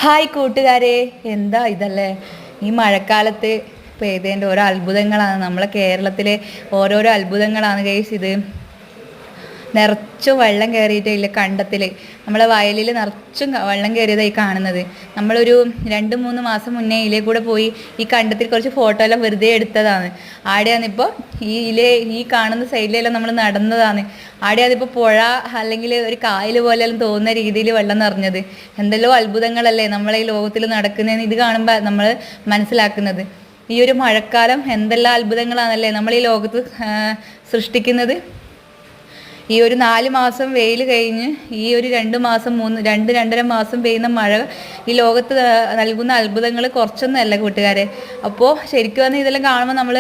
Hi കൂട്ടുകാരെ, എന്താ ഇതല്ലേ ഈ മഴക്കാലത്ത് പെയ്തതിൻ്റെ ഓരോ അത്ഭുതങ്ങളാണ്. നമ്മളെ കേരളത്തിലെ ഓരോരോ അത്ഭുതങ്ങളാണ് ഗൈസ് ഇത്. നിറച്ചും വെള്ളം കയറിയിട്ടില്ല കണ്ടത്തിൽ. നമ്മളെ വയലിൽ നിറച്ചും വെള്ളം കയറിയതായി കാണുന്നത്. നമ്മളൊരു 2-3 മാസം മുന്നേ ഇതിലേ കൂടെ പോയി ഈ കണ്ടത്തിൽ കുറച്ച് ഫോട്ടോ എല്ലാം വെറുതെ എടുത്തതാണ്. ആടെയാണിപ്പോൾ ഈ കാണുന്ന സൈഡിലെല്ലാം നമ്മൾ നടന്നതാണ്. ആടെയാണിപ്പോൾ പുഴ അല്ലെങ്കിൽ ഒരു കായൽ പോലെയെല്ലാം തോന്നുന്ന രീതിയിൽ വെള്ളം നിറഞ്ഞത്. എന്തെല്ലോ അത്ഭുതങ്ങളല്ലേ നമ്മളെ ഈ ലോകത്തിൽ നടക്കുന്നതെന്ന് ഇത് കാണുമ്പോൾ നമ്മൾ മനസ്സിലാക്കുന്നത്. ഈ ഒരു മഴക്കാലം എന്തെല്ലാം അത്ഭുതങ്ങളാണല്ലേ നമ്മൾ ഈ ലോകത്ത് സൃഷ്ടിക്കുന്നത്. ഈ ഒരു 4 മാസം വെയിൽ കഴിഞ്ഞ് ഈ ഒരു 2 മാസം 2-2.5 മാസം പെയ്യുന്ന മഴ ഈ ലോകത്ത് നൽകുന്ന അത്ഭുതങ്ങൾ കുറച്ചൊന്നുമല്ല കൂട്ടുകാരെ. അപ്പോൾ ശരിക്കും പറഞ്ഞാൽ ഇതെല്ലാം കാണുമ്പോൾ നമ്മൾ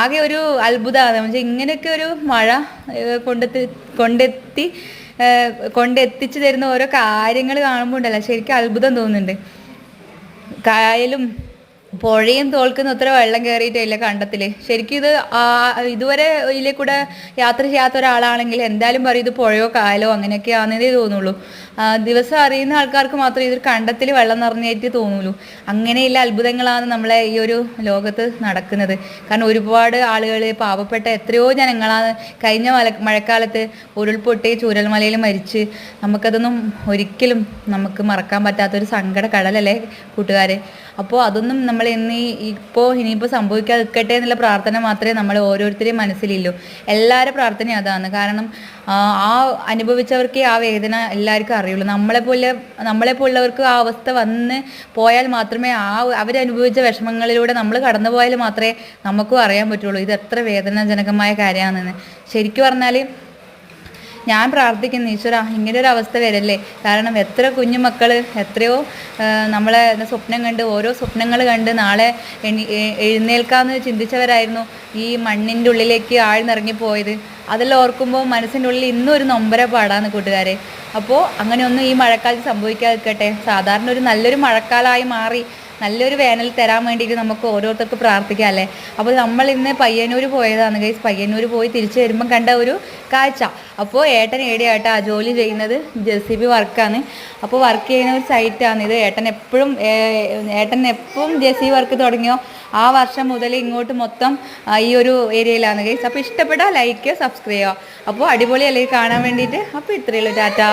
ആകെ ഒരു അത്ഭുതമാണ്. പക്ഷേ ഇങ്ങനെയൊക്കെ ഒരു മഴ കൊണ്ടെത്തിച്ചു തരുന്ന ഓരോ കാര്യങ്ങൾ കാണുമ്പോൾ ഉണ്ടല്ലോ ശരിക്കും അത്ഭുതം തോന്നുന്നുണ്ട്. കായലും പുഴയും തോൽക്കുന്ന അത്ര വെള്ളം കയറിയിട്ടില്ല കണ്ടത്തിൽ. ശരിക്കും ഇത് ഇതുവരെ ഇതിലെ കൂടെ യാത്ര ചെയ്യാത്ത ഒരാളാണെങ്കിൽ എന്തായാലും പറയും ഇത് പുഴയോ കായലോ അങ്ങനെയൊക്കെ ആണെന്നേ തോന്നുള്ളൂ. ദിവസം അറിയുന്ന ആൾക്കാർക്ക് മാത്രമേ ഇതൊരു കണ്ടത്തിൽ വെള്ളം നിറഞ്ഞായിട്ട് തോന്നുള്ളൂ. അങ്ങനെയുള്ള അത്ഭുതങ്ങളാണ് നമ്മളെ ഈ ഒരു ലോകത്ത് നടക്കുന്നത്. കാരണം ഒരുപാട് ആളുകൾ, പാവപ്പെട്ട എത്രയോ ജനങ്ങളാണ് കഴിഞ്ഞ മഴക്കാലത്ത് ഉരുൾപൊട്ടി ചൂരൽമലയിൽ മരിച്ച്. നമുക്കതൊന്നും ഒരിക്കലും നമുക്ക് മറക്കാൻ പറ്റാത്തൊരു സങ്കട കടലല്ലേ കൂട്ടുകാരെ. അപ്പോൾ അതൊന്നും നമ്മൾ ഇനിയിപ്പോൾ സംഭവിക്കാതിരിക്കട്ടെ എന്നുള്ള പ്രാർത്ഥന മാത്രമേ നമ്മൾ ഓരോരുത്തരെയും മനസ്സിലുള്ളൂ. എല്ലാവരുടെ പ്രാർത്ഥനയും അതാണ്. കാരണം ആ അനുഭവിച്ചവർക്ക് ആ വേദന എല്ലാവർക്കും അറിയുള്ളൂ. നമ്മളെപ്പോലുള്ളവർക്ക് ആ അവസ്ഥ വന്ന് പോയാൽ മാത്രമേ അവരനുഭവിച്ച വിഷമങ്ങളിലൂടെ നമ്മൾ കടന്നു പോയാൽ മാത്രമേ നമുക്കും അറിയാൻ പറ്റുള്ളൂ ഇത് എത്ര വേദനാജനകമായ കാര്യമാണെന്ന്. ശരിക്കും പറഞ്ഞാൽ ഞാൻ പ്രാർത്ഥിക്കുന്നു, ഈശ്വര ഇങ്ങനൊരു അവസ്ഥ വരല്ലേ. കാരണം എത്ര കുഞ്ഞുമക്കൾ എത്രയോ നമ്മളെ സ്വപ്നം കണ്ട് ഓരോ സ്വപ്നങ്ങൾ കണ്ട് നാളെ എഴുന്നേൽക്കാമെന്ന് ചിന്തിച്ചവരായിരുന്നു ഈ മണ്ണിൻ്റെ ഉള്ളിലേക്ക് ആഴ്ന്നിറങ്ങിപ്പോയത്. അതെല്ലാം ഓർക്കുമ്പോൾ മനസ്സിൻ്റെ ഉള്ളിൽ ഇന്നും ഒരു നൊമ്പര പാടാണ് കൂട്ടുകാരെ. അപ്പോൾ അങ്ങനെയൊന്നും ഈ മഴക്കാലത്ത് സംഭവിക്കാതിരിക്കട്ടെ. സാധാരണ ഒരു നല്ലൊരു മഴക്കാലമായി മാറി നല്ലൊരു വേനൽ തരാൻ വേണ്ടിയിട്ട് നമുക്ക് ഓരോരുത്തർക്ക് പ്രാർത്ഥിക്കാം അല്ലേ. അപ്പോൾ നമ്മൾ ഇന്ന് പയ്യന്നൂർ പോയതാണ് ഗൈസ്. പയ്യന്നൂർ പോയി തിരിച്ചു വരുമ്പം കണ്ട ഒരു കാഴ്ച. അപ്പോൾ ഏട്ടൻ ഏടിയായിട്ടാ ജോലി ചെയ്യുന്നത്, JCB വർക്കാണ്. അപ്പോൾ വർക്ക് ചെയ്യുന്ന ഒരു സൈറ്റാണിത്. ഏട്ടൻ എപ്പോഴും JCB വർക്ക് തുടങ്ങിയോ ആ വർഷം മുതൽ ഇങ്ങോട്ട് മൊത്തം ഈ ഒരു ഏരിയയിലാണ് ഗൈസ്. അപ്പോൾ ഇഷ്ടപ്പെട്ടാൽ ലൈക്ക്, സബ്സ്ക്രൈബ് ചെയ്യുക. അപ്പോൾ അടിപൊളിയല്ലേ കാണാൻ വേണ്ടിയിട്ട്. അപ്പോൾ ഇത്രയേ ഉള്ളൂ. ടാറ്റാ.